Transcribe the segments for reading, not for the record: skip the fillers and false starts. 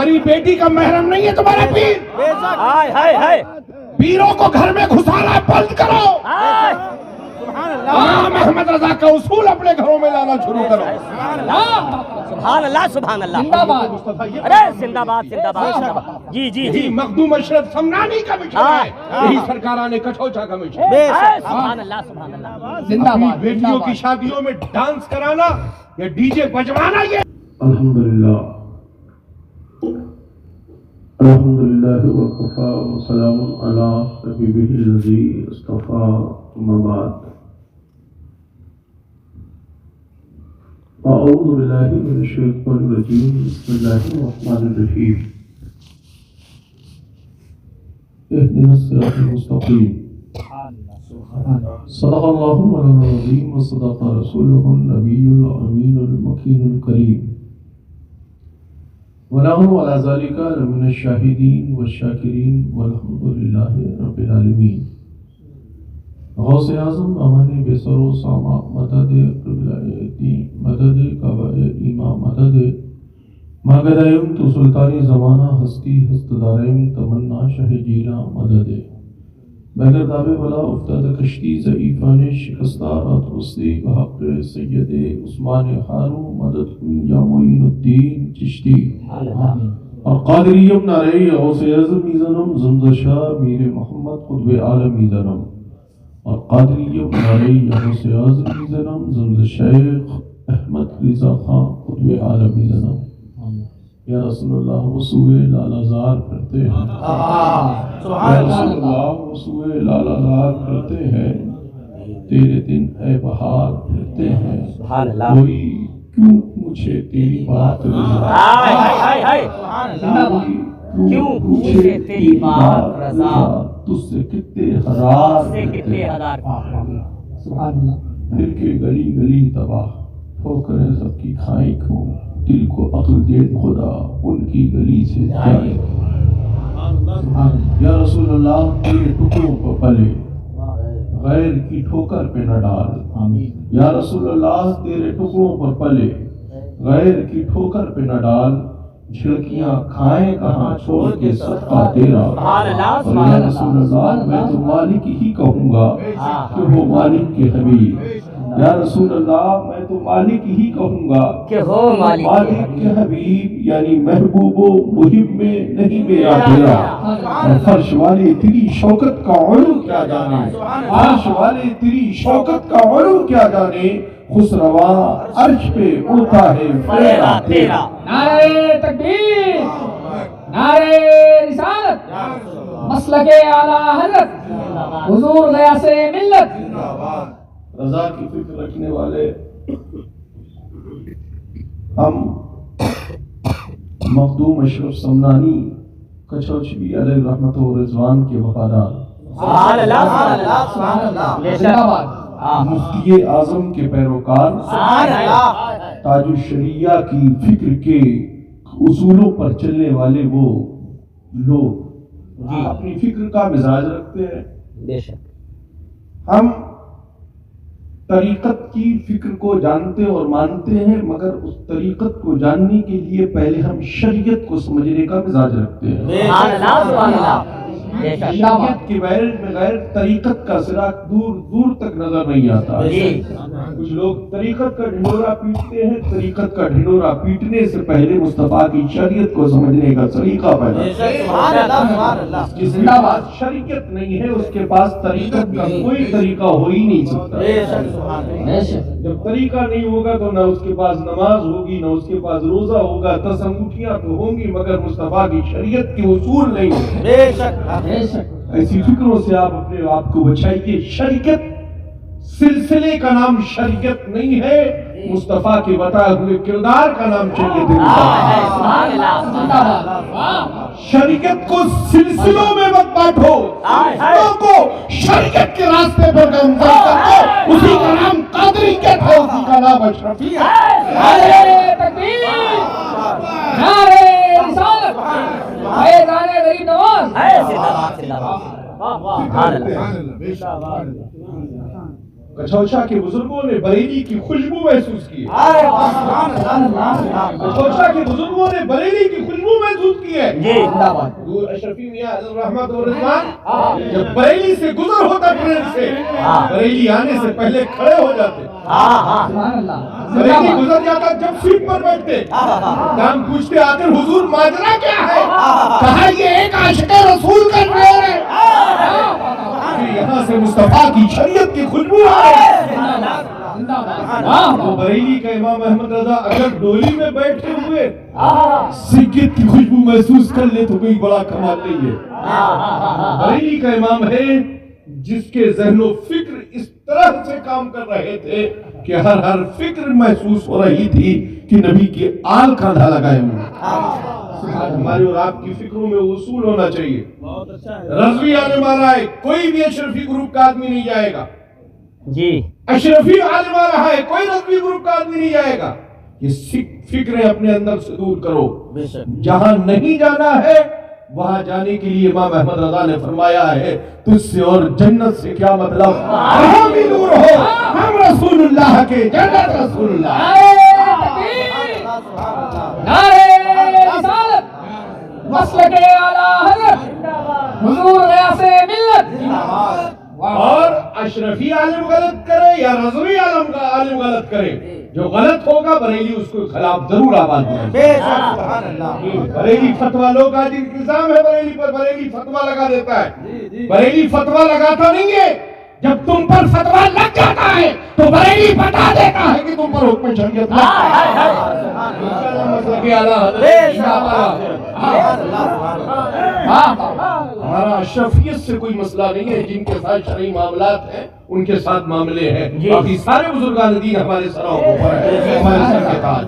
تمہاری بیٹی کا محرم نہیں ہے تمہارا پیر. پیروں کو گھر میں گھسانا بند کرو. امام احمد رضا کا اصول اپنے گھروں میں لانا شروع کرو. سبحان اللہ سبحان اللہ. ارے زندہ باد زندہ باد. جی جی جی. مخدوم اشرف سمنانی کا مشن ہے, یہی سرکاران کچھوچا کا مشن ہے. سبحان اللہ سبحان اللہ. زندہ باد. بیٹیوں کی شادیوں میں ڈانس کرانا یا ڈی جے بجوانا یہ الحمدللہ الحمدللہ وکفا وسلام علی حبیبہ الذی اصطفیٰ اما بعد. اعوذ باللہ من الشیطان الرجیم بسم اللہ الرحمن الرحیم. اهدنا الصراط المستقیم. صدق اللہ مولانا العظیم وصدق رسولہ النبی الامین المکین الکریم. ونحن على ذلك لمن الشاہدین والشاکرین والحمد للہ رب العالمین. غوث اعظم امان بے سر و سامہ مدد قبلائیتی مدد کعبہ ایمہ مدد ماگدائم تو سلطانی زمانہ ہستی ہستداریم تمنا شہ جیرہ مدد. بغیر دعوے والا افتاد کشتی ضعیفان شکستہ رات رستی بحق سید عثمان حارو مدد یا معین الدین چشتی. اور قادریم نعرہ غوث اعظم میزنم زمزشاہ میر محمد قطب عالم میزنم. اور قادریم نعرہ غوث اعظم میزنم زمزشیخ احمد رضا خان قطب عالم میزنم. یا رسول اللہ وسوئے لالازار کرتے ہیں. یا رسول اللہ وسوئے لالازار کرتے ہیں. تیرے دن اے بہار پھرتے ہیں. کوئی کیوں پوچھے تیری بات رضا. کیوں پوچھے تیری بات رضا. تجھ سے کتنے ہزار پھر کے گلی گلی تباہ ٹھوکریں سب کی کھائیں کیوں. دل کو عقل دے خدا ان کی گلی سے جائے. یا رسول اللہ تیرے ٹکڑوں پر پلے غیر کی ٹھوکر پہ نہ ڈال. یا رسول اللہ تیرے ٹکڑوں پر پلے غیر کی ٹھوکر پہ نہ ڈال. جھڑکیاں کھائیں کہاں چھوڑ کے صدقہ تیرا. اور یا رسول اللہ میں تو مالک ہی کہوں گا کہ وہ مالک کے حبیب. یا رسول اللہ میں تو مالک ہی کہوں گا کہ ہو مالک کے حبیب یعنی محبوب و محب میں نہیں میرا تیرا. فرش والے تیری شوکت کا علو کیا جانے. فرش والے تیری شوکت کا علو کیا جانے. خسروا عرش پہ اڑتا ہے فریرا تیرا. نعرہ تکبیر نعرہ رسالت مسلک اعلیٰ حضرت حضور غیاث ملت. رضا کی فکر رکھنے والے ہم مخدوم اشرف سمنانی کچھوچوی علیہ رحمت و رضوان کے وفادار. مفتی اعظم کے پیروکار. تاج الشریعہ کی فکر کے اصولوں پر چلنے والے وہ لوگ اپنی فکر کا مزاج رکھتے ہیں. ہم طریقت کی فکر کو جانتے اور مانتے ہیں مگر اس طریقت کو جاننے کے لیے پہلے ہم شریعت کو سمجھنے کا مزاج رکھتے ہیں. شریعت کے بغیر طریقت کا سراغ دور دور تک نظر نہیں آتا. کچھ لوگ طریقت کا ڈھنڈورا پیٹتے ہیں. طریقت کا ڈھنڈورا پیٹنے سے پہلے مصطفیٰ کی شریعت کو سمجھنے کا طریقہ پیدا. جس کے پاس شریعت نہیں ہے اس کے پاس طریقت کا کوئی طریقہ ہو ہی نہیں سکتا. جب طریقہ نہیں ہوگا تو نہ اس کے پاس نماز ہوگی نہ اس کے پاس روزہ ہوگا. 10 انگوٹھیاں تو ہوں گی مگر مصطفیٰ کی شریعت کے اصول نہیں ہوں گے. ایسی فکروں سے آپ اپنے آپ کو بچائیے. شریعت سلسلے کا نام شریعت نہیں ہے. مصطفیٰ کے بتائے ہوئے کردار کا نام شریعت ہے. شریعت کو سلسلوں میں مت بانٹو. کو شریعت کے راستے پر گامزن کرو. اسی کا نام قادریت ہے. اسی کا نام اشرفی ہے. نعرہ تکبیر نعرہ رسالت فیضان غریب نواز. کچھوچا کے بزرگوں نے بریلی کی خوشبو محسوس کی. کچھوچا کے بزرگوں نے بریلی کی خوشبو محسوس کی ہے جی حضور اشرفی میاں رحمت و رضوان جب بریلی سے گزر ہوتا ٹرین سے بریلی آنے سے پہلے کھڑے ہو جاتے سبحان اللہ بریلی گزر جاتا جب سیٹ پر بیٹھتے ہم پوچھتے آخر حضور ماجرا کیا ہے کہا یہ ایک عاشق رسول کا ٹرین ہے پھر یہاں سے مصطفیٰ کی شریعت کی خوشبو آئے تو بریلی کا امام احمد رضا اگر ڈولی میں بیٹھے ہوئے سکت کی خوشبو محسوس کر لے تو کوئی بڑا کمال نہیں ہے بریلی کا امام ہے جس کے ذہن و فکر اس طرح سے کام کر رہے تھے کہ ہر فکر محسوس ہو رہی تھی کہ نبی کے آل کاندھا لگائے ہوئے ہمارے اور آپ کی فکروں میں اصول ہونا چاہیے رضوی عالم آ رہا ہے کوئی بھی اشرفی گروپ کا آدمی نہیں جائے گا جی اشرفی عالم آ رہا ہے کوئی رضوی گروپ کا آدمی نہیں جائے گا یہ فکریں اپنے اندر سے دور کرو جہاں نہیں جانا ہے وہاں جانے کے لیے امام احمد رضا نے فرمایا ہے تجھ سے اور جنت سے کیا مطلب وہاں بھی دور ہو ہم رسول اللہ کے جنت رسول اللہ نعرے رسالت مسلک اعلیٰ حضرت حضور غیاث ملت اور اشرفی عالم غلط کرے یا رضوی عالم غلط کرے جو غلط ہوگا بریلی اس کو خلاف ضرور آواز دے بریلی فتویٰ لوگ آج انتظام ہے بریلی پر بریلی فتویٰ لگا دیتا ہے بریلی فتویٰ لگاتا نہیں ہے جب تم پر فتویٰ لگ جاتا ہے تو بریلی بتا دیتا ہے کہ تم پر حکم شریعت ہمارا اشرفیت سے کوئی مسئلہ نہیں ہے جن کے ساتھ شرعی معاملات ہیں ان کے ساتھ معاملے ہیں باقی سارے بزرگان دین ہمارے سروں پر ہیں ہمارے سر کے تاج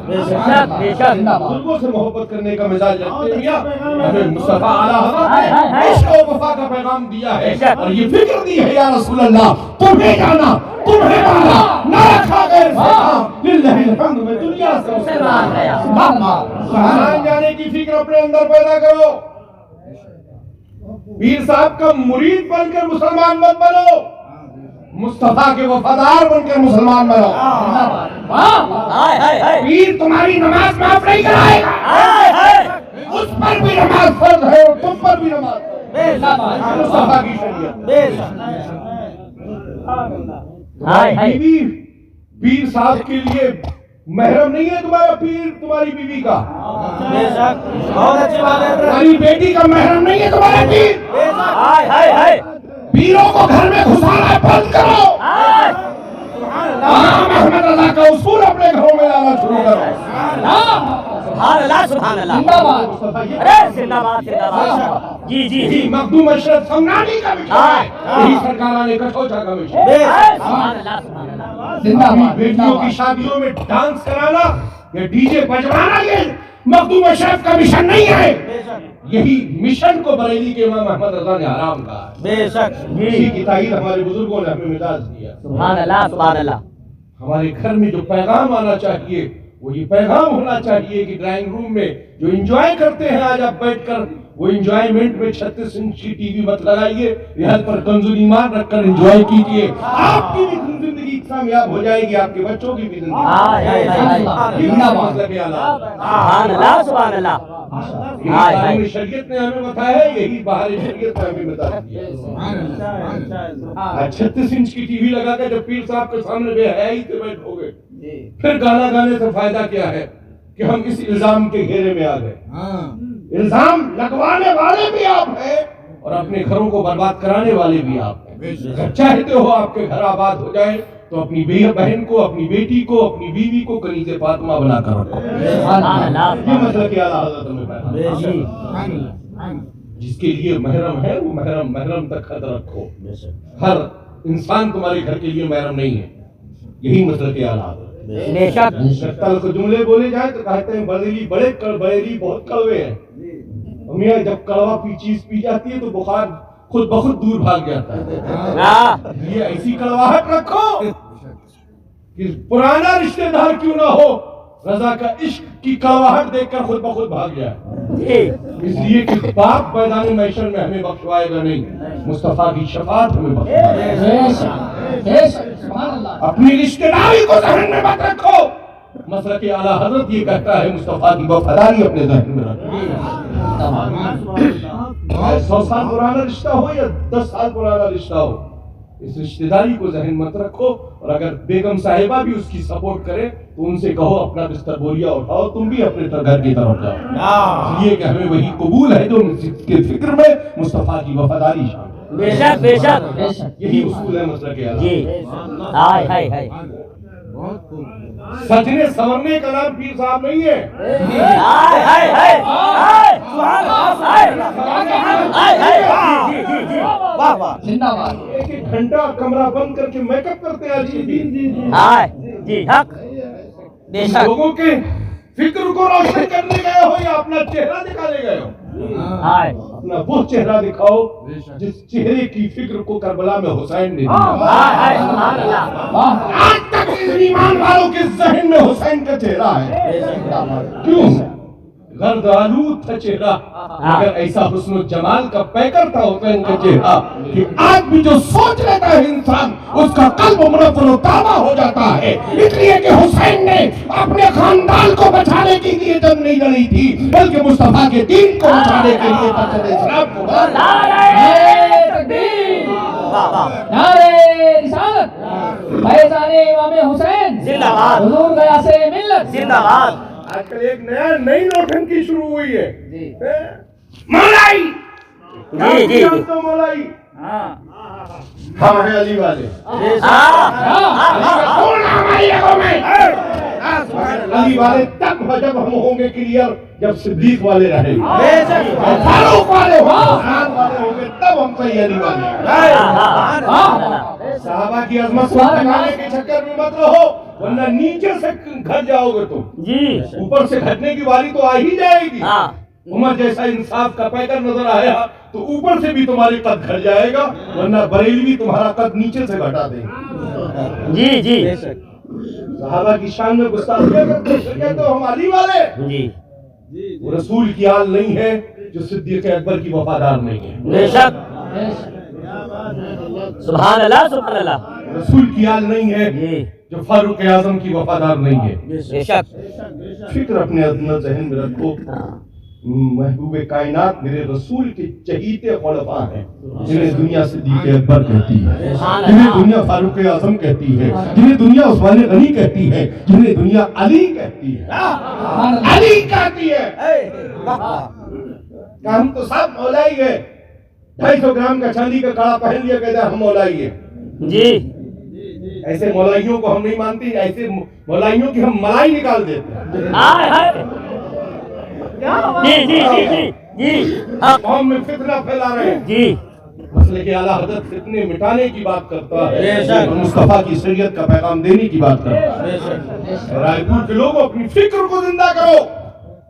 بزرگوں سے محبت کرنے کا مزاج رکھتے ہیں ہمیں مصطفیٰ اعلیٰ حضرت نے عشق و وفا کا پیغام دیا ہے اور یہ فکر دی ہے یا رسول اللہ تمہیں جانا تمہیں مانا نہ رکھا غیر سے کام للہ الحمد میں دنیا سے مسلمان جانے کی فکر اپنے اندر پیدا کرو پیر صاحب کا مرید بن کر مسلمان مت بنو مصطفیٰ کے وفادار بن کر مسلمان بنو پیر تمہاری نماز معاف نہیں کرائے گا اس پر بھی نماز فرض ہے اور تم پر بھی نماز مصطفیٰ کی شریعت بیوی پیر صاحب کے لیے محرم نہیں ہے تمہارا پیر تمہاری بیوی کا تمہاری بیٹی کا محرم نہیں ہے تمہارا پیر پیروں کو گھر میں گھسانا بند کرو امام احمد رضا کا اصول اپنے گھروں میں لانا شروع کرو سبحان اللہ سبحان اللہ ارے زندہ باد زندہ باد جی جی جی مخدوم اشرف سمنانی کا مشن ہے یہی سرکاران کٹھوچا کا مشن ہے سبحان اللہ سبحان اللہ بیٹیوں کی شادیوں میں ڈانس کرانا یا ڈی جے بجوانا یہ مخدوم اشرف کا مشن نہیں ہے یہی مشن کو بریلی کے امام احمد رضا نے حرام کہا ہے بے شک اسی کی تائید ہمارے بزرگوں نے ہمیں مزاج دیا سبحان اللہ سبحان اللہ ہمارے گھر میں جو پیغام آنا چاہیے وہ یہ پیغام ہونا چاہیے کہ ڈرائنگ روم میں جو انجوائے کرتے ہیں آج آپ بیٹھ کر وہ انجوائمنٹ میں 36 انچ کی ٹی وی مت لگائیے ریحت پر کنزول ایمان رکھ کر انجوائے کیجئے آپ کی بھی زندگی کامیاب ہو جائے گی آپ کے بچوں کی بھی زندگی سبحان اللہ سبحان اللہ شریعت نے ہمیں بتایا ہے یہی باہر شریعت نے ہمیں بتا دیا 36 انچ کی ٹی وی لگا کر جب پیر صاحب کے سامنے بے حیائی سے بیٹھو گے پھر گانا گانے سے فائدہ کیا ہے کہ ہم اس الزام کے گھیرے میں آ گئے الزام لگوانے والے بھی آپ ہیں اور اپنے گھروں کو برباد کرانے والے بھی آپ ہیں چاہتے ہو آپ کے گھر آباد ہو جائے تو اپنی بہن کو اپنی بیٹی کو اپنی بیوی کو کنیز فاطمہ بنا کر رکھو یہ مسئلہ کیا حضرت میں جس کے لیے محرم ہے وہ محرم تک خط رکھو ہر انسان تمہارے گھر کے لیے محرم نہیں ہے یہی مسئلہ کیا تلخ جملے بولے جائیں تو کہتے ہیں بریلی بہت کڑوے ہیں میاں جب کڑوا چیز پی جاتی ہے تو بخار خود بخود دور بھاگ جاتا ہے یہ ایسی کڑواہٹ رکھو کہ پرانا رشتہ دار کیوں نہ ہو رضا کا عشق کی کڑواہٹ دیکھ کر خود بخود بھاگ جائے اس لیے کہ باپ میدان محشر میں ہمیں بخشوائے گا نہیں مصطفیٰ کی شفاعت ہمیں بخشوائے گا اپنی رشتہ داری کو ذہن میں مت رکھو مسلک اعلیٰ حضرت یہ کہتا ہے مصطفیٰ کی وفاداری اپنے ذہن میں رکھو 100 سال پرانا رشتہ ہو یا 10 سال پرانا رشتہ ہو، اس رشتہ داری کو ذہن مت رکھو، اور اگر بیگم صاحبہ بھی اس کی سپورٹ کرے تو ان سے کہو اپنا بستر بوریا اٹھاؤ، تم بھی اپنے گھر کی طرف جاؤ، اس لیے کہ ہمیں وہی قبول ہے جو کے فکر میں مصطفیٰ کی وفاداری شامل ہے۔ بے شک بے شک، یہی اصول ہے مسلک اعلیٰ۔ جی ہائے ہائے ہائے، سجنے سورنے کا نام پیر صاحب نہیں ہے، ہائے ہائے ہائے ہائے، سبحان اللہ، ہائے ہائے ہائے، جی جی جی، واہ واہ، زندہ باد۔ ایک ایک گھنٹہ کمرہ بند کر کے میک اپ کرتے ہیں آج کے دن، ہائے جی حق، بے شک، لوگوں کے فکر کو روشن کرنے گئے ہو یا اپنا چہرہ دکھانے گئے ہو؟ ہائے اپنا وہ چہرہ دکھاؤ جس چہرے کی فکر کو کربلا میں حسین نے دیا۔ ہائے ہائے، سبحان اللہ، آج تک ایمان والوں کے ذہن میں حسین کا چہرہ ہے، کیوں؟ غرد آلود تھا چہرہ، مگر ایسا حسن و جمال کا پیکر تھا حسین کا چہرہ کہ آج بھی جو سوچ لیتا ہے انسان اس کا قلب منور و تازہ ہو جاتا ہے، اس لیے کہ حسین نے اپنے خاندان کو بچانے کے لیے جنگ نہیں لڑی تھی بلکہ مصطفیٰ کے دین کو بچانے کے لیے اسلام کو نعرہ تکبیر، نعرہ رسالت، فیضان امام حسین زندہ باد، حضور غیاث ملت زندہ باد، آج کل ایک نئی نوٹنکی شروع ہوئی ہے، مولائی، جی جی جی، تو مولائی، ہم ہیں علی والے، علی والے تب جب ہم ہوں گے کلیئر جب صدیق والے رہیں گے، فاروق والے ہوں گے تب ہم صحیح علی والے۔ صحابہ کی عظمت کو دکھانے کے چکر میں مت رہو ورنہ نیچے سے گھٹ جاؤ گے تم، جی اوپر سے گھٹنے کی باری تو آ ہی جائے گی۔ عمر جیسا انصاف کا پیکر نظر آیا تو اوپر سے بھی تمہاری قد گھٹ جائے گا ورنہ بریلوی تمہارا قد نیچے سے گھٹا دیں گے۔ جی جی صحابہ کی شان میں گستاخیاں کرتے ہیں، کہتے ہو ہم علی والے، جی، وہ رسول کی آل نہیں ہے جو صدیق اکبر کی وفادار نہیں ہے، بے شک، سبحان اللہ سبحان اللہ، رسول کی آل نہیں ہے جی جو فاروق اعظم کی وفادار نہیں ہے۔ بے شک، فکر اپنے اندر ذہن میں رکھو، محبوب کائنات میرے رسول کے چہیتے خلفاء ہیں جنہیں دنیا صدیق اکبر کہتی ہے، جنہیں دنیا فاروق اعظم کہتی ہے، جنہیں دنیا عثمان غنی کہتی ہے، جنہیں دنیا علی کہتی ہے، علی کہتی ہے کہ ہم تو سب مولائی ہیں، 250 گرام کا چاندی کا کڑا پہن لیا کہتے ہیں ہم مولائی ہیں۔ جی، ایسے مولائیوں کو ہم نہیں مانتے، ایسے مولائیوں کی ہم ملائی نکال دیتے ہیں، ہائے ہائے، جی جی جی جی جی، قوم میں فتنہ پھیلا رہے ہیں۔ جی مسئلے کہ اعلیٰ حضرت فتنے مٹانے کی بات کرتا ہے اور مصطفیٰ کی شریعت کا پیغام دینے کی بات کرتا ہے۔ رائے پور کے لوگوں اپنی فکر کو زندہ کرو،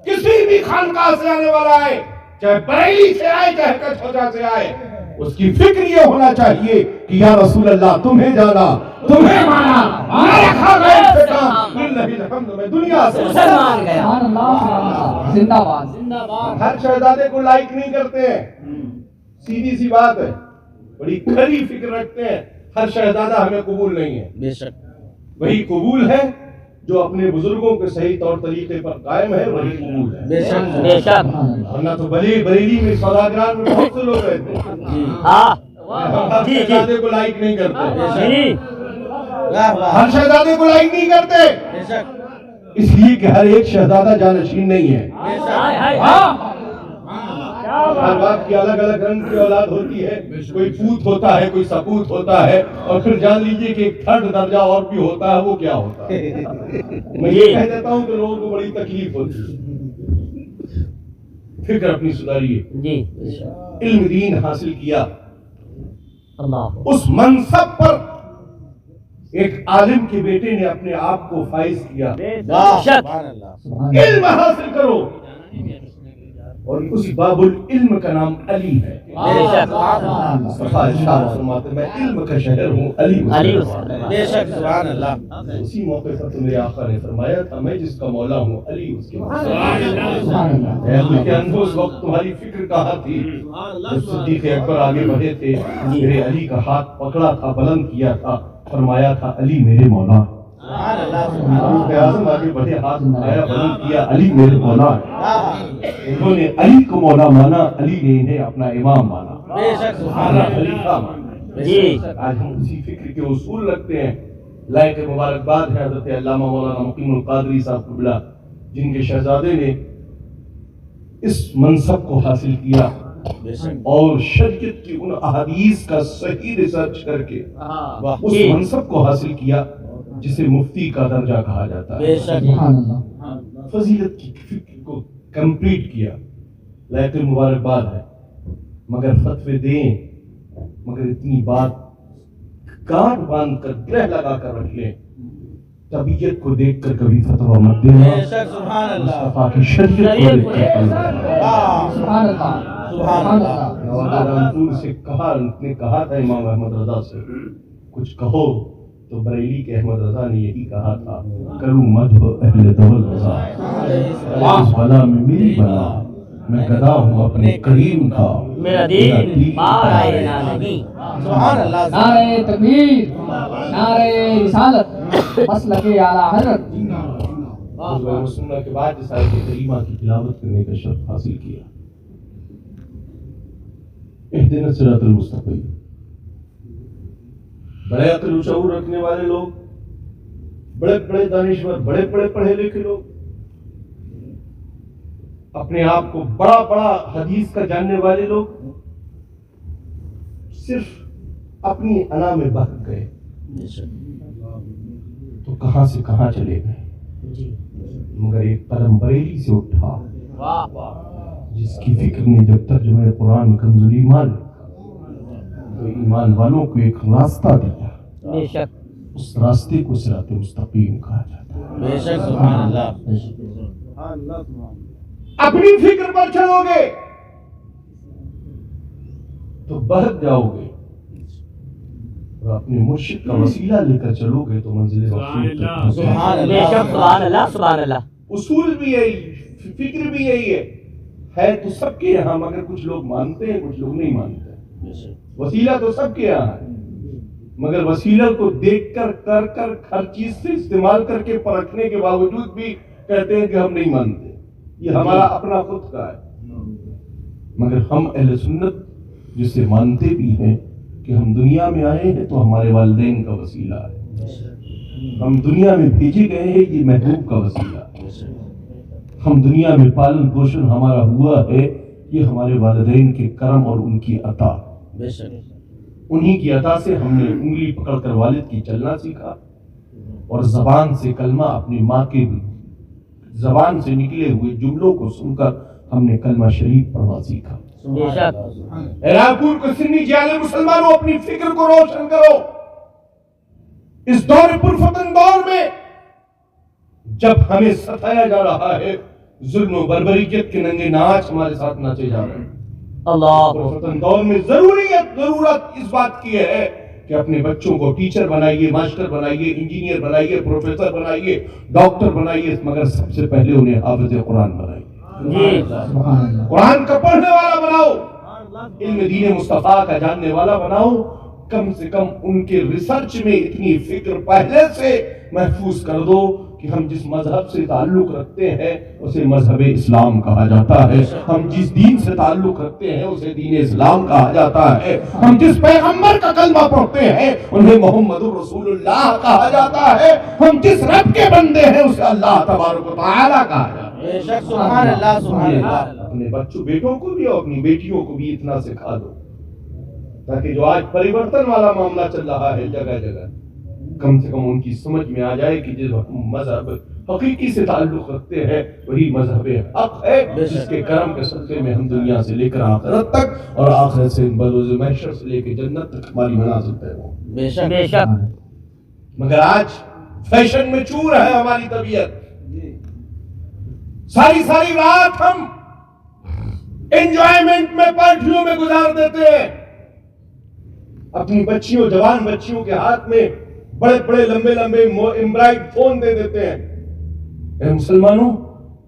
کسی بھی خانقاہ سے آنے والا آئے، چاہے بریلی سے آئے چاہے کچھوچا سے آئے، اس کی فکر یہ ہونا چاہیے کہ یا رسول اللہ تمہیں جانا، تمہیں مانا، نہ رکھا غیر سے کام، للہ الحمد میں دنیا سے مسلمان گیا، سبحان اللہ، سبحان اللہ، زندہ باد۔ ہر شہزادے کو لائک نہیں کرتے ہیں، سیدھی سی بات ہے، بڑی کھری فکر رکھتے ہیں، ہر شہزادہ ہمیں قبول نہیں ہے، بے شک، وہی قبول ہے جو اپنے بزرگوں کے صحیح طور طریقے پر قائم ہے، وہی قبول ہے، بے شک، بے شک، ورنہ تو بریلی میں سوداگران میں بہت سے لوگ رہتے ہیں، ہاں ہم ہر جی جی شہزادے کو لائک نہیں کرتے، جی، ہر شہزادے کو لائک نہیں کرتے، اس لیے کہ ہر ایک شہزادہ جانشین نہیں ہے، ہائے ہائے، ہر باپ کی الگ الگ رنگ کی اولاد ہوتی ہے، کوئی پوت ہوتا ہے کوئی سپوت ہوتا ہے، اور پھر جان لیجئے کہ ایک تھرڈ درجہ اور بھی ہوتا ہے، وہ کیا ہوتا ہے؟ میں یہ کہہ دیتا ہوں کہ لوگوں کو بڑی تکلیف ہوتی ہے، فکر اپنی سدھاریے، جی، علم دین حاصل کیا، اللہ، اس منصب پر ایک عالم کے بیٹے نے اپنے آپ کو فائز کیا، بے شک، علم حاصل کرو، اور اسی باب العلم کا نام علی ہے، بے شک، مصطفیٰ ارشاد فرماتے ہیں میں علم کا شہر ہوں، علی علی اس بے شک، سبحان اللہ، اسی موقع پر تو میرے آقا نے فرمایا تھا میں جس کا مولا ہوں علی اس کے اے اللہ کے اندھو اس وقت تمہاری فکر کہاں تھی جب صدیق اکبر آگے بڑھے تھے، میرے علی کا ہاتھ پکڑا تھا، بلند کیا تھا، فرمایا تھا علی میرے مولا، فاروق اعظم آگے بڑھے، ہاتھ اٹھایا، بلند کیا، علی میرے مولا ہے۔ انہوں نے علی کو مولا مانا، علی نے انہیں اپنا امام مانا، اپنا خلیفہ مانا۔ جی آج ہم اسی فکر کے اصول رکھتے ہیں۔ لائق مبارکباد ہے حضرت علامہ مولانا مقیم القادری صاحب کو بلا، جن کے شہزادے نے اس منصب کو حاصل کیا اور شریعت کی ان احادیث کا صحیح ریسرچ کر کے اس منصب کو حاصل کیا جسے مفتی کا درجہ کہا جاتا ہے۔ سبحان اللہ۔ فضیلت کی فکر کو کمپلیٹ کیا، لائق مبارکباد ہے، مگر فتوے دیں، مگر اتنی بات کاٹ باندھ کر گرہ لگا کر رکھ لیں، طبیعت کو دیکھ کر کبھی فتویٰ مت دینا، مصطفیٰ کی شریعت کو دیکھ کر سبحان اللہ، سبحان اللہ۔ رامپور سے کہا تھا امام احمد رضا سے، کچھ کہو تو بریلی کے احمد رضا نے یہی کہا تھا، کروں مدح اہل دول رضا، اس بلا میں میری بلا، میں گدا ہوں اپنے کریم کا، میرا دین پار آئے نہ نہیں۔ سبحان اللہ۔ نعرہ تکبیر، نعرہ رسالت، مسلک اعلیٰ حضرت۔ سننا کے بعد اس آیت کریمہ کی تلاوت کرنے کا شرف حاصل کیا۔ اہدنا الصراط المستقیم۔ بڑے عقل و شعور رکھنے والے لوگ، بڑے بڑے دانشور، بڑے بڑے پڑھے لکھے لوگ، اپنے آپ کو بڑا بڑا حدیث کا جاننے والے لوگ صرف اپنی انا میں بہک گئے تو کہاں سے کہاں چلے گئے، مگر ایک قلم بریلی سے اٹھا جس کی فکر نے جب ترجمہ قرآن کنز الایمان تو ایمان والوں کو ایک راستہ دیا، بے شک اس راستے کو صراط مستقیم کہا جاتا ہے۔ بے شک سبحان اللہ۔ اپنی فکر پر چلو گے تو بہک جاؤ گے، اور اپنے مرشد کا وسیلہ لے کر چلو گے تو منزل مقصود تک پہنچو گے۔ بے شک سبحان اللہ، سبحان اللہ۔ اصول بھی یہی، فکر بھی یہی ہے تو سب کے یہاں، مگر کچھ لوگ مانتے ہیں، کچھ لوگ نہیں مانتے۔ وسیلہ تو سب کے یہاں ہے، مگر وسیلہ کو دیکھ کر کر ہر چیز سے استعمال کر کے پرکھنے کے باوجود بھی کہتے ہیں کہ ہم نہیں مانتے، یہ ہمارا اپنا خود کا ہے۔ مگر ہم اہل سنت جسے مانتے بھی ہیں کہ ہم دنیا میں آئے ہیں تو ہمارے والدین کا وسیلہ ہے، ہم دنیا میں بھیجے گئے ہیں یہ محبوب کا وسیلہ ہے، ہم دنیا میں پالن پوشن ہمارا ہوا ہے یہ ہمارے والدین کے کرم اور ان کی عطا، انہی کی عطا سے ہم نے انگلی پکڑ کر والد کی چلنا سیکھا، اور زبان سے کلمہ اپنی ماں کے زبان سے نکلے ہوئے جملوں کو سن کر ہم نے کلمہ شریف پڑھنا سیکھا۔ بے شک رامپور کو سنی جالے مسلمانوں، اپنی فکر کو روشن کرو۔ اس دور پرفتن دور میں جب ہمیں ستایا جا رہا ہے، ظلم و بربریت کے ننگے ناچ ہمارے ساتھ ناچے جا رہے ہیں، اللہ پرفتن دور میں ضرورت اس بات کی ہے کہ اپنے بچوں کو ٹیچر بنائیے، ماسٹر بنائیے، انجینئر بنائیے، پروفیسر بنائیے، ڈاکٹر بنائیے، مگر سب سے پہلے انہیں حافظ قرآن بنائیے، جی قرآن کا پڑھنے والا بناؤ، علم دین مصطفیٰ کا جاننے والا بناؤ، کم سے کم ان کے ریسرچ میں اتنی فکر پہلے سے محفوظ کر دو کہ ہم جس مذہب سے تعلق رکھتے ہیں اسے مذہب اسلام کہا جاتا ہے، ہم جس دین سے تعلق رکھتے ہیں اسے دین اسلام کہا جاتا ہے، ہم جس پیغمبر کا کلمہ پڑھتے ہیں انہیں محمد رسول اللہ کہا جاتا ہے، ہم جس رب کے بندے ہیں اسے اللہ تبارک و تعالیٰ کہا جاتا ہے۔ بے شک سبحان اللہ، سبحان اللہ۔ اپنے بچوں بیٹوں کو بھی اور اپنی بیٹیوں کو بھی اتنا سکھا دو تاکہ جو آج پریورتن والا معاملہ چل رہا ہے جگہ جگہ، کم سے کم ان کی سمجھ میں آ جائے کہ جس مذہب حقیقی سے تعلق رکھتے ہیں وہی مذہب حق ہے، جس کے کرم کے صدقے میں ہم دنیا سے لے کر آخرت تک اور آخرت سے بروز محشر سے لے کے جنت تک ہماری منازل طے ہوں۔ بے شک بے شک۔ مگر آج فیشن میں چور ہے ہماری طبیعت، ساری رات ہم انجوائمنٹ میں پارٹیوں میں گزار دیتے ہیں، اپنی بچیوں جوان بچیوں کے ہاتھ میں بڑے بڑے لمبے امبرائڈ فون دے دیتے ہیں۔ اے مسلمانوں،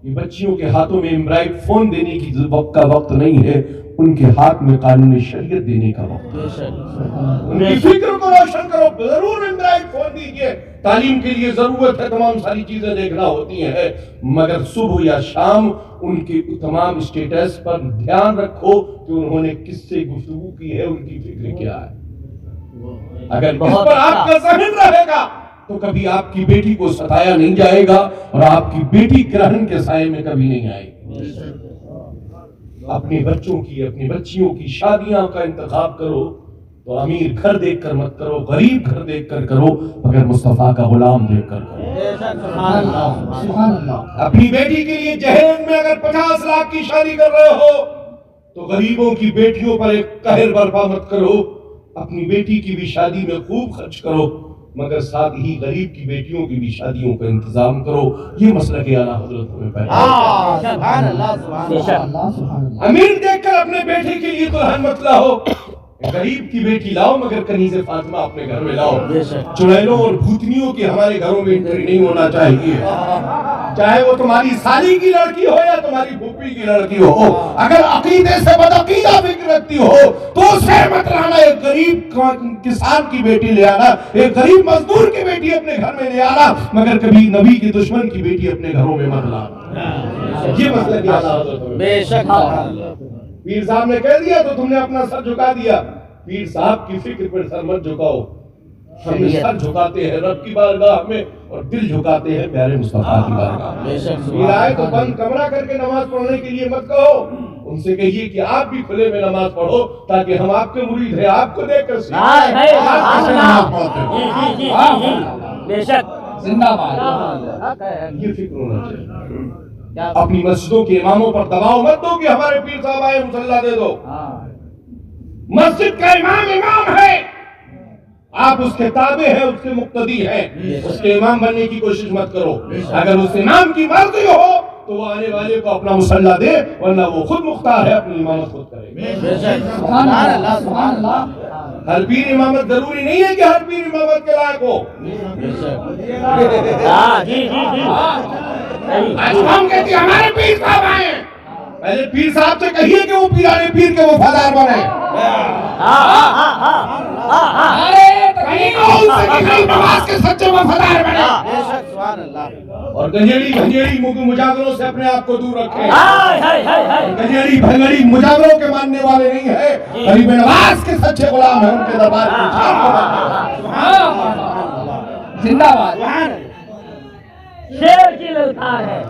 یہ بچیوں کے ہاتھوں میں ایمبرائڈ فون دینے کی وقت کا وقت نہیں ہے، ان کے ہاتھ میں قانون شریعت دینے کا وقت ہے۔ ان کی فکر کو روشن کرو، ضرور ایمبرائڈ فون دیجئے، تعلیم کے لیے ضرورت ہے، تمام ساری چیزیں دیکھنا ہوتی ہیں، مگر صبح یا شام ان کے تمام اسٹیٹس پر دھیان رکھو کہ انہوں نے کس سے گفتگو کی ہے، ان کی فکر کیا ہے۔ اگر اس پر آپ کا ذہن رہے گا تو کبھی آپ کی بیٹی کو ستایا نہیں جائے گا اور آپ کی بیٹی گرہن کے سائے میں کبھی نہیں آئے گی۔ اپنے بچوں کی، اپنی بچیوں کی شادیاں کا انتخاب کرو تو امیر گھر دیکھ کر مت کرو، غریب گھر دیکھ کر کرو، مگر مصطفیٰ کا غلام دیکھ کر کرو۔ اپنی بیٹی کے لیے جہیز میں اگر 50 لاکھ کی شادی کر رہے ہو تو غریبوں کی بیٹیوں پر ایک قہر برپا مت کرو۔ اپنی بیٹی کی بھی شادی میں خوب خرچ کرو، مگر ساتھ ہی غریب کی بیٹیوں کی بھی شادیوں کا انتظام کرو۔ یہ مسلک اعلیٰ حضرت ہمیں پہلے امیر دیکھ کر اپنے بیٹے کے لیے دلہن مت لاؤ، غریب کی بیٹی لاؤ، مگر کنیز فاطمہ اپنے گھر میں لاؤ۔ چڑیلوں اور بھوتنیوں کی ہمارے گھروں میں انٹری نہیں ہونا چاہیے، چاہے وہ تمہاری سالی کی لڑکی ہو یا تمہاری پھوپھی کی لڑکی ہو۔ اگر عقیدے سے بدعقیدہ فکر رکھتی ہو تو اسے مت لانا، ایک غریب کسان کی بیٹی لے آنا، ایک غریب مزدور کی بیٹی اپنے گھر میں لے آنا، مگر کبھی نبی کے دشمن کی بیٹی اپنے گھروں میں مت لانا۔ یہ مسئلہ کیا بے شک پیر صاحب نے کہہ دیا تو تم نے اپنا سر جھکا دیا۔ پیر صاحب کی فکر پر سر مت جھکاؤ، ہم سر جھکاتے ہیں رب کی بارگاہ میں اور دل جھکاتے ہیں پیارے مصطفیٰ کی بارگاہ میں۔ پیر آئے تو بند کمرہ کر کے نماز پڑھنے کے لیے مت کہو، ان سے کہیے کہ آپ بھی کھلے میں نماز پڑھو تاکہ ہم آپ کے مرید ہیں، آپ کو دیکھ کر بے شک زندہ باد۔ یہ فکر ہونا چاہیے۔ اپنی مسجدوں کے اماموں پر دباؤ مت دو کہ ہمارے پیر صاحب آئے مصلی دے دو۔ مسجد کا امام امام ہے، آپ اس کے تابع ہیں، اس کے مقتدی ہیں، اس کے امام بننے کی کوشش مت کرو۔ اگر اس امام کی مرضی ہو تو وہ آنے والے کو اپنا مصلی دے، ورنہ وہ خود مختار ہے، اپنی امامت خود کرے۔ سبحان اللہ، سبحان اللہ۔ ہر پیر امامت ضروری نہیں ہے کہ ہر پیر امامت کے لائق ہو۔ ہم کہتے ہیں ہمارے پیر صاحب آئے ہیں، پہلے پیر صاحب سے کہیے کہ وہ پیرانے پیر کے وفادار بنے، نماز کے سچے وفادار بنے، اور گنجیڑی مجاوروں سے اپنے آپ کو دور رکھیں۔ گنجیڑی بھنگڑی مجاوروں کے ماننے والے نہیں ہیں، غریب نواز کے سچے غلام ہیں، ان کے دربار زندہ باد۔ شیر کی للکار ہے۔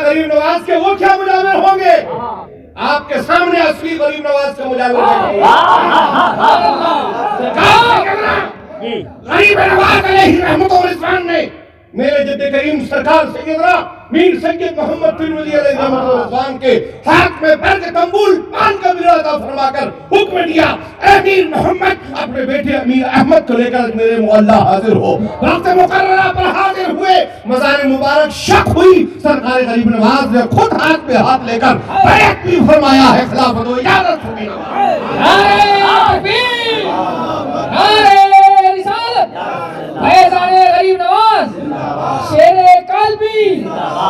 غریب نواز کے وہ کیا مجاور ہوں گے؟ آپ کے سامنے اصلی غریب نواز کا مجاور ہے۔ غریب نواز علیہ رحمت و رضوان نے میرے جد کریم سرکار سیدنا میر سید محمد ترمذی علیہ رحمت و رضوان کے ہاتھ میں برگ تنبول پان کا بلا عطا فرما کر حکم دیا، اے امیر محمد اپنے بیٹے امیر احمد کو لے کر میرے معلیٰ حاضر ہو۔ وقت مقررہ پر حاضر ہوئے، مزار مبارک شک ہوئی، سرکار غریب نواز نے خود ہاتھ پہ ہاتھ لے کر بیعت بھی فرمایا ہے، خلافت و اجازت ہوئی۔ نعرہ تکبیر، نعرہ رسالت، فیضان غریب نواز، شیر قلبی،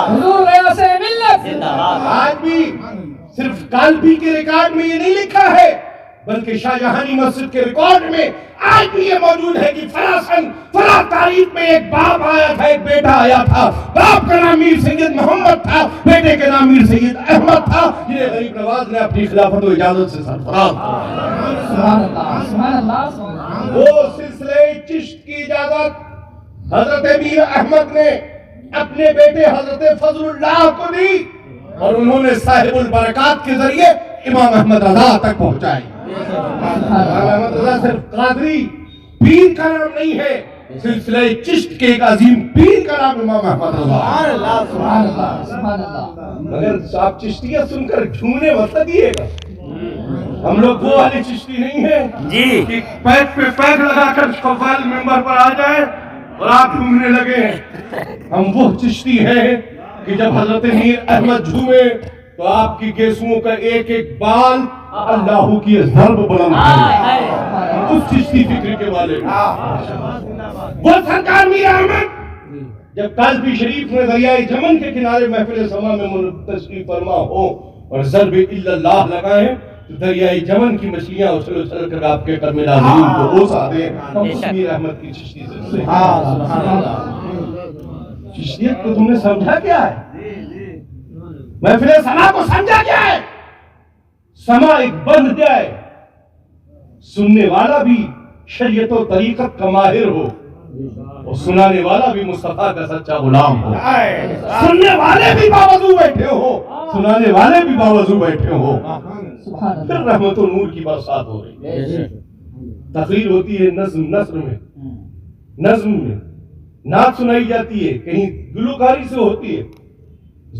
حضور غیاث ملت۔ آج بھی صرف قلبی کے ریکارڈ میں یہ نہیں لکھا ہے، بلکہ شاہ جہانی مسجد کے ریکارڈ میں آج بھی یہ موجود ہے کہ فلاں سن فلاں تاریخ میں ایک باپ آیا تھا، ایک بیٹا آیا تھا، باپ کا نام میر سید محمد تھا، بیٹے کا نام میر سید احمد تھا، جنہیں غریب نواز نے اپنی خلافت و اجازت سے سرفراز کیا۔ سبحان اللہ، سبحان اللہ، سبحان اللہ۔ وہ سلسلے چشت کی اجازت حضرت میر احمد نے اپنے بیٹے حضرت فضل اللہ کو دی اور انہوں نے صاحب البرکات کے ذریعے امام احمد رضا تک پہنچائی۔ امام احمد رضا صرف قادری پیر کا نام نہیں ہے، سلسلہ چشت کے ایک عظیم پیر کا نام امام احمد رضا۔ سبحان اللہ، سبحان اللہ۔ مگر آپ چشتیاں سن کر جھومنے مت دیے گا، ہم لوگ وہ والے چشتی نہیں ہیں جی کہ پیٹ پہ پیٹ لگا کر قوال ممبر پر آ جائے اور آپ جھومنے لگے ہیں۔ ہم وہ چشتی ہیں کہ جب حضرت میر احمد جھومے تو آپ کی گیسوؤں کا ایک ایک بال اللہ کی ضرب بلند ہے، اس چشتی فکر کے والے وہ سرکار میر احمد جب کالپی شریف میں دریائے جمن کے کنارے محفل سما میں تشریف فرما ہو اور ضرب الا اللہ لگائیں تو دریائے جمن کی مچھلیاں اچھل اچھل کر آپ کے قدم نازلین کو اوسا دیں. کشمیر احمد کی چشتی سے چشتیت کو تم نے سمجھا کیا ہے؟ محفل سما کو سمجھا کیا ہے؟ سما ایک بند جائے، سننے والا بھی شریعت و طریقت کا ماہر ہو اور سنانے والا بھی مصطفیٰ کا سچا غلام ہو. سننے والے بھی باوضو بیٹھے ہو، سنانے والے بھی باوضو بیٹھے ہو. پھر رحمت و نور کی برسات ہو رہی ہے. تقریر ہوتی ہے نثر میں، نظم میں نعت سنائی جاتی ہے، کہیں گلوکاری سے ہوتی ہے.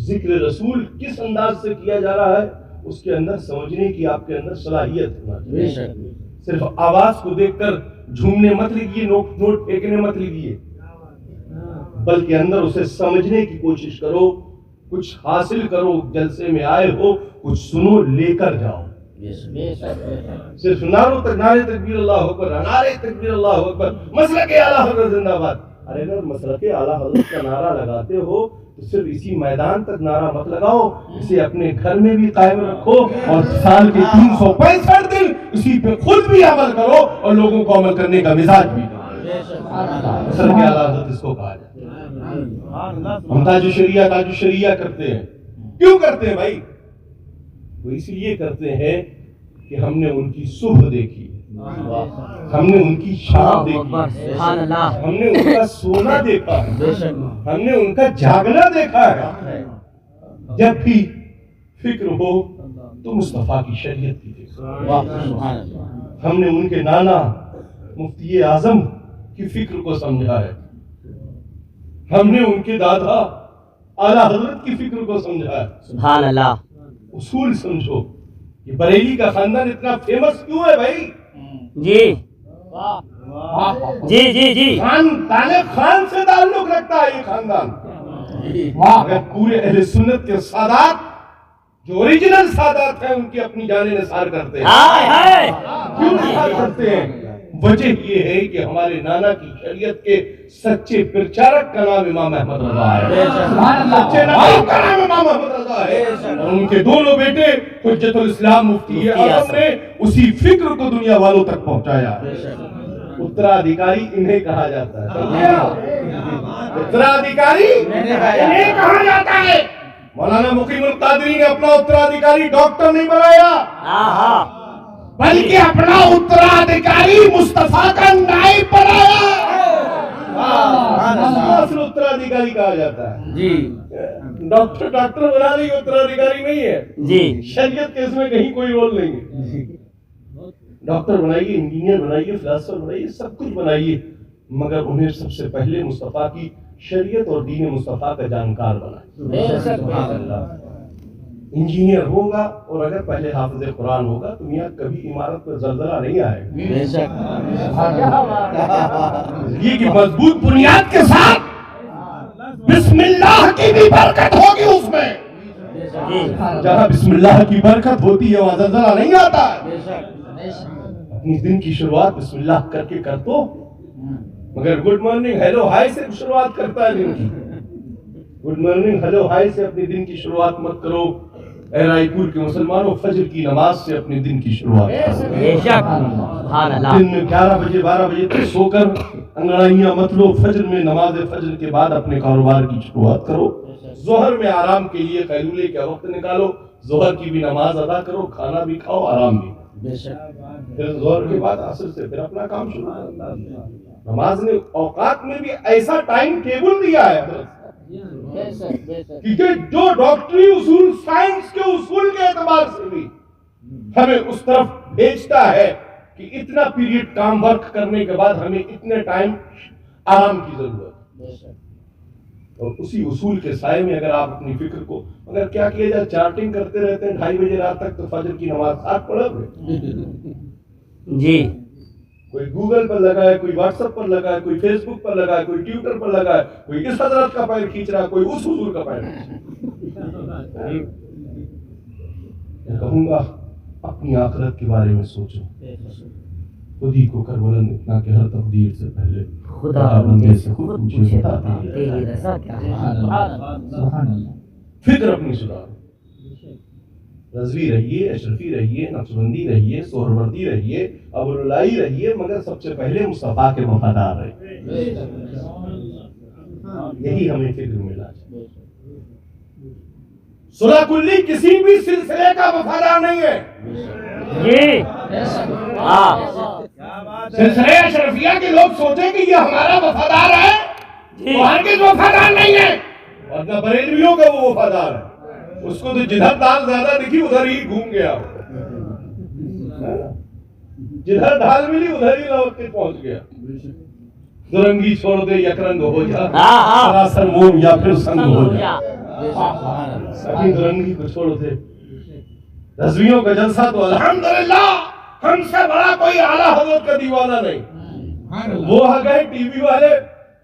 ذکر رسول کس انداز سے کیا جا رہا ہے اس کے اندر سمجھنے کی آپ کے اندر صلاحیت ہونا چاہیے. صرف آواز کو دیکھ کر جھومنے مت لگیے، نوٹ پھینکنے مت لگیے، بلکہ اندر اسے سمجھنے کی کوشش کرو. کچھ حاصل کرو، جلسے میں آئے ہو کچھ سنو، لے کر جاؤ. صرف نعروں تک، نعرے تکبیر اللہ اکبر، نعرے تکبیر اللہ اکبر، مسلک اعلیٰ حضرت زندہ باد. ارے اگر مسلک اعلیٰ حضرت کا نعرہ لگاتے ہو تو صرف اسی میدان تک نعرہ مت لگاؤ، اسے اپنے گھر میں بھی قائم رکھو اور سال کے 365 دن اسی پہ خود بھی عمل کرو اور لوگوں کو عمل کرنے کا مزاج بھی کرو. مسلک اعلیٰ حضرت اس کو کہا جاتا ہے. ہم تاج شریعہ کرتے ہیں. کیوں کرتے ہیں بھائی؟ وہ اس لیے کرتے ہیں کہ ہم نے ان کی صبح دیکھی، ہم نے ان کی شام دیکھی، ہم نے ان کا سونا دیکھا، ہم نے ان کا جاگنا دیکھا ہے. جب بھی فکر ہو تو مصطفیٰ کی شریعت کی دیکھو. ہم نے ان کے نانا مفتی اعظم کی فکر کو سمجھا ہے، ہم نے ان کے دادا اعلیٰ حضرت کی فکر کو سمجھا ہے. سبحان اللہ. اصول سمجھو. یہ بریلی کا خاندان اتنا فیمس کیوں ہے بھائی؟ جی جی جی جی طالب خان سے تعلق رکھتا ہے یہ خاندان. اگر پورے اہل سنت کے سادات جو اوریجنل سادات ہیں ان کی اپنی جانیں نثار کرتے ہیں. کیوں نثار کرتے ہیں؟ وجہ یہ ہے کہ ہمارے نانا کی شریعت کے سچے پرچارک کا نام امام احمد رضا ہے، سچے نبی کا نام امام احمد رضا ہے. اور ان کے دونوں بیٹے حجت الاسلام مفتی اعظم نے اسی فکر کو دنیا والوں تک پہنچایا. اترادھیکاری انہیں کہا جاتا ہے. اترادھیکاری انہیں کہا جاتا ہے. مولانا مقیم القادری نے اپنا اترادھیکاری ڈاکٹر نہیں بنایا، بلکہ اپنا اترادھیکاری مصطفیٰ کا نائب بنایا. اصل اترادھیکاری کہا جاتا ہے. جی ڈاکٹر بنا رہی اترادھیکاری نہیں ہے. جی شریعت کے اس میں کہیں کوئی رول نہیں ہے. ڈاکٹر بنائیے، انجینئر بنائیے، فلاسفر بنائیے، سب کچھ بنائیے، مگر انہیں سب سے پہلے مصطفیٰ کی شریعت اور دین مصطفیٰ کا جانکار بنائیے. انجینئر ہوگا اور اگر پہلے حافظ قرآن ہوگا تو یہاں کبھی عمارت پر زلزلہ نہیں آئے گا. یہ کہ مضبوط بنیاد کے ساتھ بسم اللہ کی بھی برکت ہوگی اس میں. جہاں بسم اللہ کی برکت ہوتی ہے وہاں زلزلہ نہیں آتا. اپنی دن کی شروعات بسم اللہ کر کے کر دو، مگر گڈ مارننگ ہیلو ہائی سے شروعات کرتا ہے دن کی. گڈ مارننگ ہیلو ہائی سے اپنی دن کی شروعات مت کرو. اے رائے پور کے مسلمانوں، فجر کی نماز سے اپنے دن کی شروعات کرو. دن میں 11 بجے 12 بجے تک سو کر انگڑائیاں مت لو. فجر میں نماز فجر کے بعد اپنے کاروبار کی شروعات کرو. ظہر میں آرام کے لیے قیلولے کا وقت نکالو. ظہر کی بھی نماز ادا کرو، کھانا بھی کھاؤ، آرام بھی. پھر ظہر کے بعد عصر سے پھر اپنا کام شروع کرو. نماز نے اوقات میں بھی ایسا ٹائم ٹیبل دیا ہے کیونکہ جو ڈاکٹری اصول، سائنس کے اصول کے اعتبار سے بھی ہمیں اس طرف بھیجتا ہے کہ اتنا پیریڈ کام ورک کرنے کے بعد ہمیں اتنے ٹائم آرام کی ضرورت. اور اسی اصول کے سائے میں اگر آپ اپنی فکر کو اگر کیا کیا جائے، چارٹنگ کرتے رہتے ہیں 2:30 بجے رات تک، تو فجر کی نماز 7 پڑھو گے. جی کوئی گوگل پر لگا ہے، کوئی واٹس ایپ پر لگا ہے، کوئی فیس بک پر لگا ہے، کوئی ٹویٹر پر لگا ہے، کوئی اس حضرت کا پیر کھینچ رہا ہے، کوئی اس حضور کا پیر کھینچ رہا ہے. میں کہوں گا اپنی آخرت کے بارے میں سوچو. خود ہی کو کر بلند اتنا کہ ہر تقدیر سے پہلے خدا بندے سے خود پوچھے بتا دے تیری رضا کیا ہے؟ سبحان اللہ. فکر اپنی سدھارو. رضوی رہیے، اشرفی رہیے، نقشبندی رہیے، سہروردی رہیے، ابوالعلائی رہیے، مگر سب سے پہلے مصطفیٰ کے وفادار رہیے. یہی ہمیں فکر ملا. صلح کلی کسی بھی سلسلے کا وفادار نہیں ہے. جی ہاں سلسلے اشرفیہ کے لوگ سوچیں کہ یہ ہمارا وفادار ہے، وہ ہرگز وفادار نہیں ہے. اور نہ بریلویوں کا وہ وفادار ہے. اس کو تو جدھر ڈھال زیادہ دکھی ادھر ہی گھوم گیا، جدھر ڈھال ملی ادھر ہی لوٹ کے پہنچ گیا. درنگی چھوڑ دے یک رنگ ہو جا، سراسر موم یا پھر سنگ ہو جا. سبھی درنگی کو چھوڑ دے. رضویوں کا جلسہ تو الحمدللہ ہم سے بڑا کوئی اعلیٰ حضرت کا دیوانہ نہیں. وہ آ گئے ٹی وی والے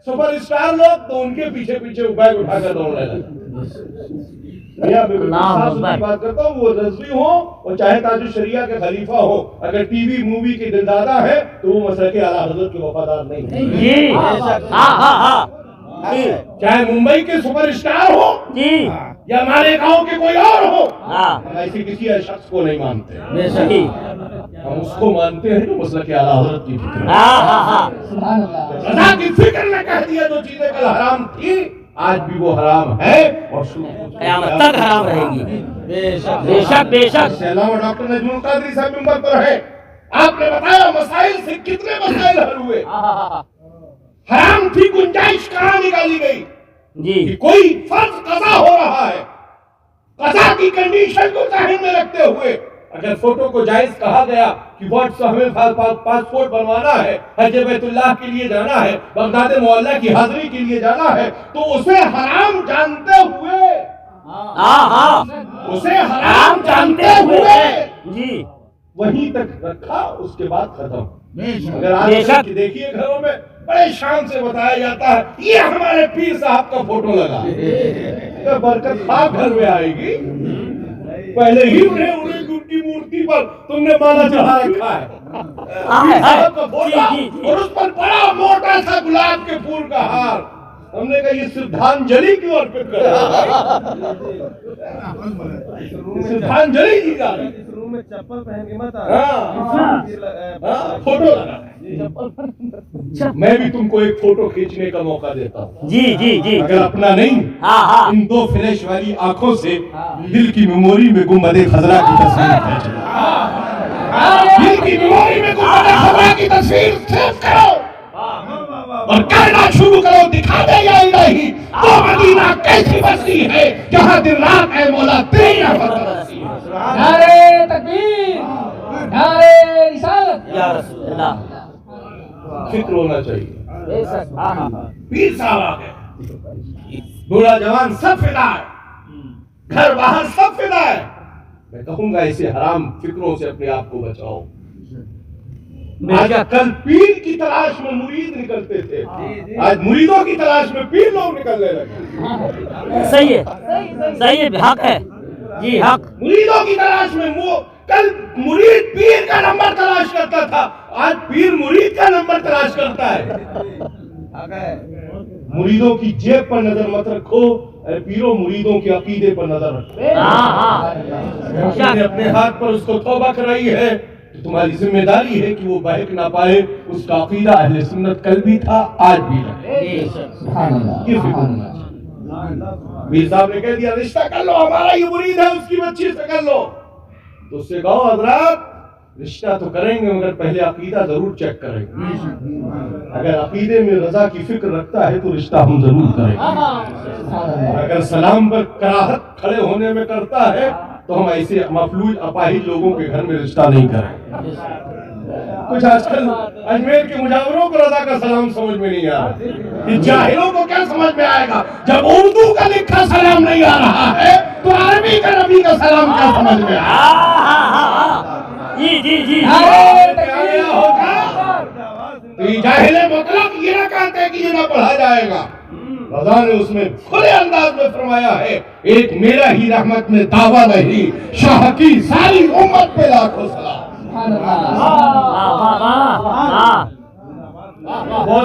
سپر اسٹار لوگ تو ان کے پیچھے پیچھے بیگ اٹھا کر دوڑنے لگے. بات کرتا ہوں، وہ رضوی ہو اور چاہے تاج الشریعہ کے خلیفہ ہو، اگر ٹی وی مووی کے دلدادہ ہے تو وہ مسلک اعلیٰ حضرت کے وفادار نہیں ہے. جی ہاں ہاں ہاں چاہے ممبئی کے سپر اسٹار ہو جی یا ہمارے گاؤں کے کوئی اور ہو، ہاں ہم ایسے کسی شخص کو نہیں مانتے. صحیح ہم اس کو مانتے ہیں جو مسلک اعلیٰ حضرت کی فکر ہے. ہاں ہاں ہاں سبحان اللہ. رضا کی فکر نے کہہ دیا جو چیزیں کل حرام تھی آج بھی وہ حرام ہے اور قیامت تک حرام رہے گی. بے شک بے شک. علامہ ڈاکٹر نجم القادری صاحب منبر پر ہے. آپ نے بتایا مسائل سے کتنے مسائل حل ہوئے. حرام تھی گنجائش کہاں نکالی گئی جی کہ کوئی فرض قضا ہو رہا ہے، قضا کی کنڈیشن کو ذہن میں رکھتے ہوئے اگر فوٹو کو جائز کہا گیا کہ ہمیں پاسپورٹ بنوانا ہے، حج بیت اللہ کے لیے جانا ہے، بغداد معلیٰ کی حاضری کے لیے جانا ہے، تو اسے حرام جانتے ہوئے ہاں ہاں اسے حرام جانتے ہوئے جی وہیں تک رکھا، اس کے بعد ختم. اگر آج دیکھیے گھروں میں بڑے شان سے بتایا جاتا ہے یہ ہمارے پیر صاحب کا فوٹو لگا، برکت خواہ گھر میں آئے گی. پہلے ہی انہیں ان کی مورتی پر تم نے مالا چڑھا رکھا ہے پیر صاحب کا فوٹو اور اس پر بڑا موٹا سا گلاب کے پھول کا ہار. ہم نے کہا یہ شردھانجلی کیوں ارپت کر رہا ہے؟ شردھانجلی دی جا رہی ہے. میں چپل پہن کے مت فوٹو لگا. میں بھی تم کو ایک فوٹو کھینچنے کا موقع دیتا ہوں. جی جی جی اگر اپنا نہیں ان دو فلیش والی آنکھوں سے دل کی میموری میں گنبد خضرا کی تصویر کھینچ لو. دل کی میموری میں گنبد خضرا کی تصویر سیو کرو اور کہنا شروع کرو دکھا دے یا الہی تو مدینہ کیسی بستی ہے جہاں دن رات اے مولا تیری رحمت برسی ہے. نعرے تکبیر، نعرے رسالت. یا رسول اللہ. فکر ہونا چاہیے. بے شک. ہاں ہاں. پیر صاحب آ گئے، بوڑھا جوان سب فدا ہے، گھر باہر سب فدا ہے. میں کہوں گا اسے حرام فکروں سے اپنے آپ کو بچاؤ. آج کل پیر کی تلاش میں مرید نکلتے تھے، آج مریدوں کی تلاش میں پیر لوگ نکلنے لگے. صحیح ہے صحیح ہے، حق ہے جی حق. مریدوں کی تلاش میں کل مرید پیر کا نمبر تلاش کرتا تھا، آج پیر مرید کا نمبر تلاش کرتا ہے. مریدوں کی جیب پر نظر مت رکھو، اے پیروں مریدوں کے عقیدے پر نظر رکھو. ہاں اپنے ہاتھ پر اس کو توبہ کرائی ہے، تمہاری ذمہ داری ہے کہ وہ بہک نہ پائے. اس کا عقیدہ اہل سنت کل بھی تھا آج بھی ہے. یہ فکر ہونا چاہیے. میر صاحب نے کہہ دیا رشتہ کر لو، ہمارا یہ مرید ہے اس کی بچی سے کر لو. تو اس سے کہو حضرات رشتہ تو کریں گے مگر پہلے عقیدہ ضرور چیک کریں گے. اگر عقیدے میں رضا کی فکر رکھتا ہے تو رشتہ ہم ضرور کریں گے. اگر سلام پر کراہت کھڑے ہونے میں کرتا ہے تو ہم ایسے مفلوج اپاہج لوگوں کے گھر میں رشتہ نہیں کریں. کچھ آج کل اجمیر کے مجاوروں کو رضا کا سلام سمجھ میں نہیں آ رہا. جاہلوں کو کیا سمجھ میں آئے گا جب اردو کا لکھا سلام نہیں آ رہا ہے تو عربی کا نبی کا سلام کیا سمجھ میں آئے گا. جی جی جی جاہل مطلب یہ نہ کہتے کہ یہ نہ پڑھا جائے گا. رضا نے اس میں کھلے انداز میں فرمایا ہے ایک میرا ہی رحمت میں دعویٰ نہیں، شاہ کی ساری امت پہ لاکھوں سلام.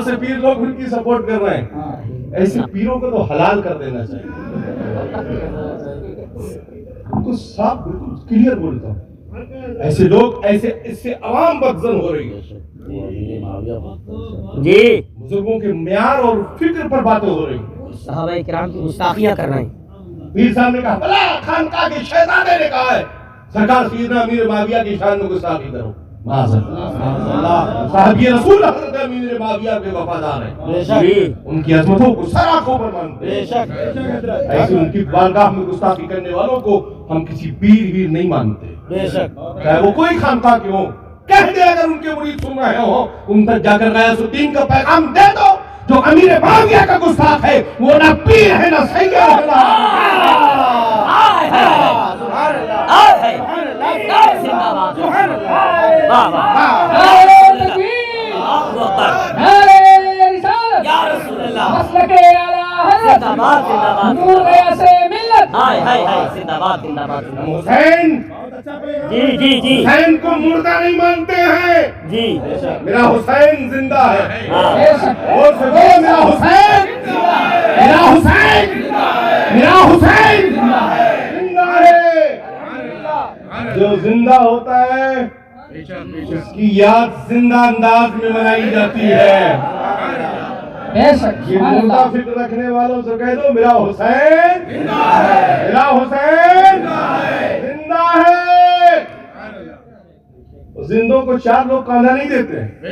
سے پیر لوگ ان کی سپورٹ کر رہے ہیں. ایسے پیروں کو تو حلال کر دینا چاہیے. تو صاف بالکل کلیئر بولتا ہوں, ایسے لوگ ایسے اس سے عوام بدزن ہو رہی ہے جی, بزرگوں کے معیار اور فکر پر باتیں ہو رہی ہیں. صحابہ کرام کی گستاخیاں کر رہے ہیں. پیر صاحب نے کہا بلا خانقاہ کے شہزادے نے کہا ہے سرکار سیدنا امیر معاویہ کی شان میں گستاخی کرو. صحابی رسول حضرت امیر معاویہ کے وفادار ہیں, ان کی عظمتوں کو سر آنکھوں پر مانتے ہیں. ایسے ان کی بارگاہ میں گستاخی کرنے والوں کو ہم کسی پیر ویر نہیں مانتے, چاہے وہ کوئی خانقاہ کے ہوں. کہہ دے اگر ان کے مرید سن رہے ہو ان تک جا کر غیاث الدین کا پیغام دے دو, جو امیر معاویہ کا گستاخ ہے وہ نہ پیر ہے نہ سید ہے. حسین جی جی جی حسین کو مردہ نہیں مانتے ہیں جی, میرا حسین زندہ ہے. ہاں میرا حسین میرا حسین میرا حسین زندہ ہے. جو زندہ ہوتا ہے اس کی یاد زندہ انداز میں منائی جاتی ہے. یہ مردہ فکر رکھنے والوں سے کہہ دو میرا حسین میرا حسین زندہ ہے. زندوں کو چار لوگ کاندھا نہیں دیتے. جی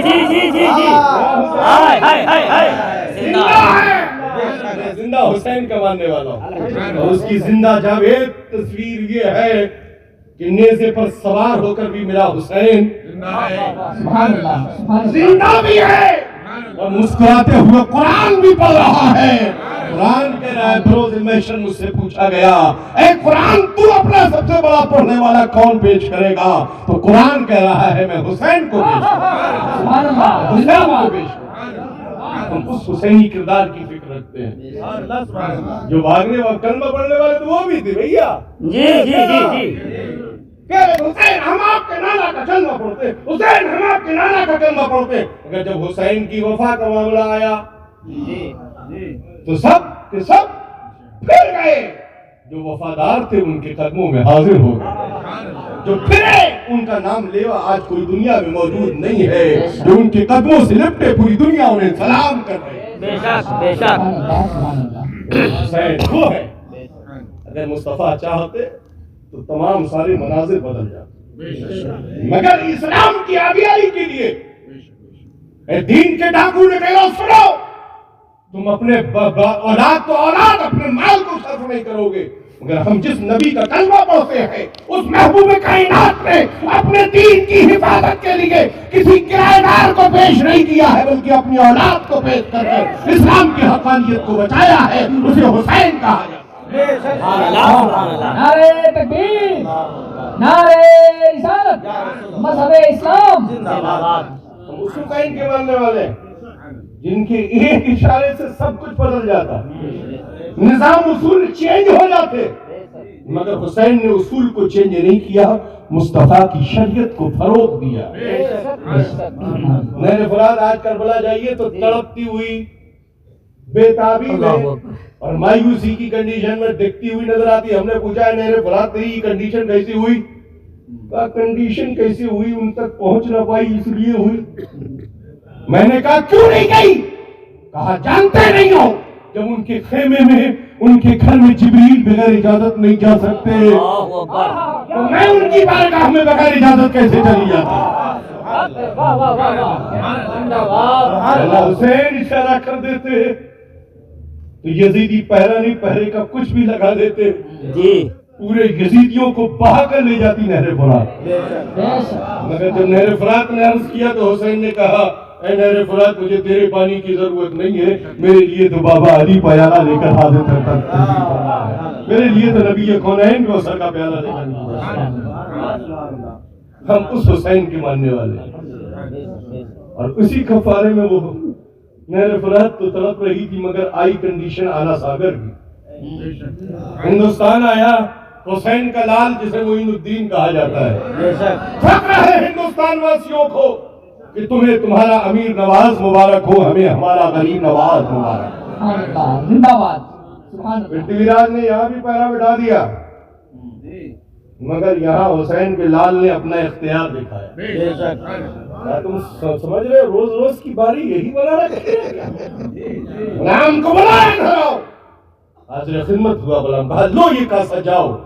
جی جی جی جی, زندہ ہے, زندہ حسین کا ماننے والا ہوں. اور اس کی زندہ جاوید تصویر یہ ہے کہ نیزے پر سوار ہو کر بھی میرا حسین زندہ بھی ہے اور مسکراتے ہوئے قرآن بھی پڑھ رہا ہے. قرآن کہہ رہا ہے بروز محشر مجھ سے پوچھا گیا اے قرآن تو اپنا سب سے بڑا پڑھنے والا کون پیش کرے گا, تو قرآن کہہ رہا ہے میں حسین کو پیش کروں. ہم اس حسینی کردار کی فکر رکھتے ہیں. جو بھاگنے والے کلمہ پڑھنے والے تو وہ بھی تھے بھیا. جی جی جی جی, حسین ہم آپ کے نانا کا کلمہ پڑھتے, حسین ہم آپ کے نانا کا کلمہ پڑھتے. اگر جب حسین کی وفا کا معاملہ آیا تو سب کے سب پھر گئے. جو وفادار تھے ان کے قدموں میں حاضر ہو گئے. جو پھرے ان کا نام لیوا آج کوئی دنیا میں موجود نہیں ہے. جو ان کے قدموں سے لپٹے پوری دنیا انہیں سلام کر رہے. بے شک بے شک. حسین وہ ہے. اگر مصطفیٰ چاہتے تو تمام سارے مناظر بدل جاتے, مگر اسلام کی آبیائی کے لیے اے دین کے ڈاکو نے کہا سنو, تم اپنے اولاد تو اولاد اپنے مال کو صرف نہیں کرو گے, مگر ہم جس نبی کا کلمہ پڑھتے ہیں اس محبوب کائنات نے اپنے دین کی حفاظت کے لیے کسی کرایہ دار کو پیش نہیں کیا ہے بلکہ اپنی اولاد کو پیش کر کے اسلام کی حقانیت کو بچایا ہے. اسے حسین کہا جاتا ہے. نعرہ تکبیر, نعرہ رسالت, مذہب اسلام. ہم حسین کے ماننے والے ہیں جن کے ایک اشارے سے سب کچھ بدل جاتا, نظام اصول چینج ہو جاتے, مگر حسین نے اصول کو چینج نہیں کیا, مصطفیٰ کی شریعت کو فروغ دیا. نہر فرات آج کربلا جائیے تو تڑپتی ہوئی, بے تابی میں اور مایوسی کی کنڈیشن میں دکھتی ہوئی نظر آتی. ہم نے پوچھا ہے نہر فرات تیری کنڈیشن کیسی ہوئی؟ کہا کنڈیشن کیسی ہوئی, ان تک پہنچ نہ پائی اس لیے ہوئی. میں نے کہا کیوں نہیں گئی؟ کہا جانتے نہیں ہو, جب ان کے خیمے میں ان کے گھر میں جبریل بغیر اجازت نہیں جا سکتے تو میں ان کی بارگاہ میں بغیر اجازت کیسے چلی جاتی؟ حسین اشارہ کر دیتے تو یزیدی پہرا نہیں پہرے کا کچھ بھی لگا دیتے جی, پورے یزیدیوں کو بہا کر لے جاتی نہر فرات. مگر جب نہر فرات نے عرض کیا تو حسین نے کہا اے نہر فرات مجھے تیرے پانی کی ضرورت نہیں ہے, میرے لیے تو بابا علی پیالہ لے کر حاضر کرتا ہے, میرے لیے تو نبی کونین کوثر کا پیالہ لے کر. ہم اس حسین کے ماننے والے ہیں اور اسی کفارے میں وہ نہر فرات تو تڑپ رہی تھی مگر آئی کنڈیشن آلا ساگر کی. ہندوستان آیا حسین کا لال جسے معین الدین کہا جاتا ہے. فخر ہے ہندوستان واسیوں کو کہ تمہیں تمہارا امیر نواز مبارک ہو، ہمیں ہمارا غریب نواز مبارک ہو۔ سبحان اللہ، زندہ باد، سبحان اللہ۔ پھر دیویراج نے یہاں بھی پہرا بٹھا دیا، مگر یہاں حسین کے لال نے اپنا اختیار دکھایا۔ کیا تم سمجھ رہے روز روز کی باری یہی بنا رکھے؟ غلام کو بلایا دھراؤ، حاضر خدمت ہوا غلام، کہا لو یہ کاسا جاؤ،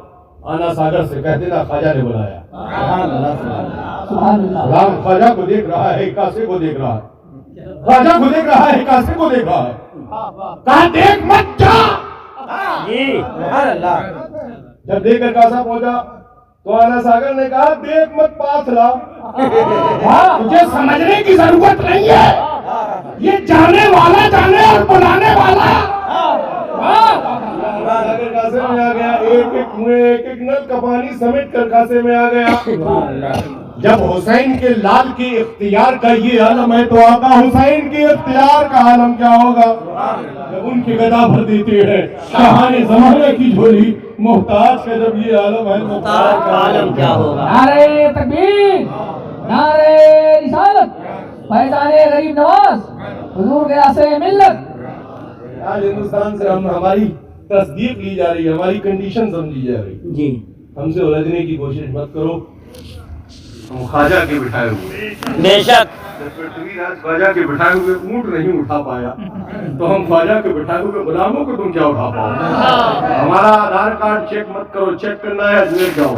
آنا ساگر سے کہہ دینا خواجہ نے بلایا۔ سبحان اللہ۔ غلام خواجہ کو دیکھ رہا ہے، کاسے کو دیکھ رہا ہے، خواجہ کو دیکھ رہا ہے، کاسے کو دیکھ رہا ہے، کہا دیکھ مت جا۔ جی سبحان اللہ۔ جب دیکھ کر کاسا پہنچا تو آنا ساگر نے کہا دیکھ مت پاس لا، تجھے سمجھنے کی ضرورت نہیں ہے، یہ جانے والا جانے اور بلانے والا۔ اگر کاسے میں آ گیا، ایک ایک کنویں ایک ایک نل کا پانی سمیٹ کر کاسے میں آ گیا۔ جب حسین کے لال کے اختیار کا یہ عالم ہے تو آقا حسین کے اختیار کا عالم کیا ہوگا؟ جب ان کی گدا بھر دیتے ہیں شاہان زمانے کی جھولی، محتاج کا جب یہ عالم ہے محتاج کا عالم کیا ہوگا؟ نعرہ تکبیر، نعرہ رسالت، فیضان غریب نواز، حضور کے راستے ملت۔ آج ہندوستان سے ہماری تصدیق لی جا رہی ہے، ہماری کنڈیشن سمجھی جا رہی ہے۔ جی ہم سے الجھنے کی کوشش مت کرو، ہم خواجہ کے بٹھائے ہوئے، بے شک خواجہ کے بٹھائے ہوئے اونٹ نہیں اٹھا پایا تو ہم خواجہ کے بٹھائے ہوئے غلاموں کو تم کیا اٹھا پاؤ؟ ہمارا آدھار کارڈ چیک مت کرو، چیک کرنا ہے اجمیر جاؤ،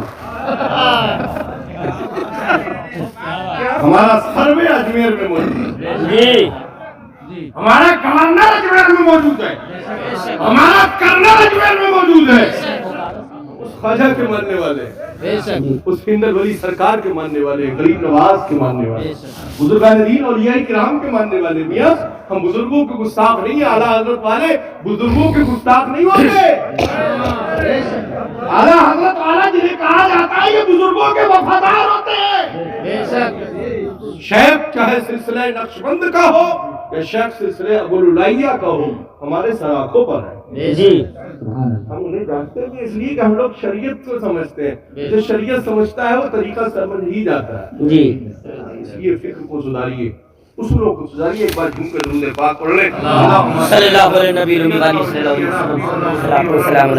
ہمارا سروے اجمیر میں موجود ہے، جی ہمارا گورنر اجمیر میں موجود ہے، ہمارا کرنل اجمیر میں موجود ہے۔ اس خواجہ کے ماننے والے، اس ہندل ولی سرکار کے ماننے والے، غریب نواز کے ماننے والے، بزرگان دین اولیاء کرام کے ماننے والے۔ میاں ہم بزرگوں کے گستاخ نہیں ہیں، اعلیٰ حضرت والے بزرگوں کے گستاخ نہیں ہوتے۔ اعلیٰ حضرت والا جنہیں کہا جاتا ہے یہ بزرگوں کے وفادار ہوتے ہیں۔ شیخ چاہے سلسلہ نقشبند کا ہو یا شیخ سلسلہ ابوالعلیہ کا ہو، ہمارے سراخوں پر ہے۔ جی ہم انہیں جانتے ہیں اس لیے کہ ہم لوگ شریعت کو سمجھتے ہیں، جو شریعت سمجھتا ہے وہ طریقہ سمجھ ہی جاتا ہے۔ جی اس لیے فکر کو سدھاریے، اصولوں کو سدھاریے۔ ایک بار جھوم کر درود پاک پڑھ لیں۔ صلی اللہ علیہ نبی الامین صلی اللہ علیہ وسلم۔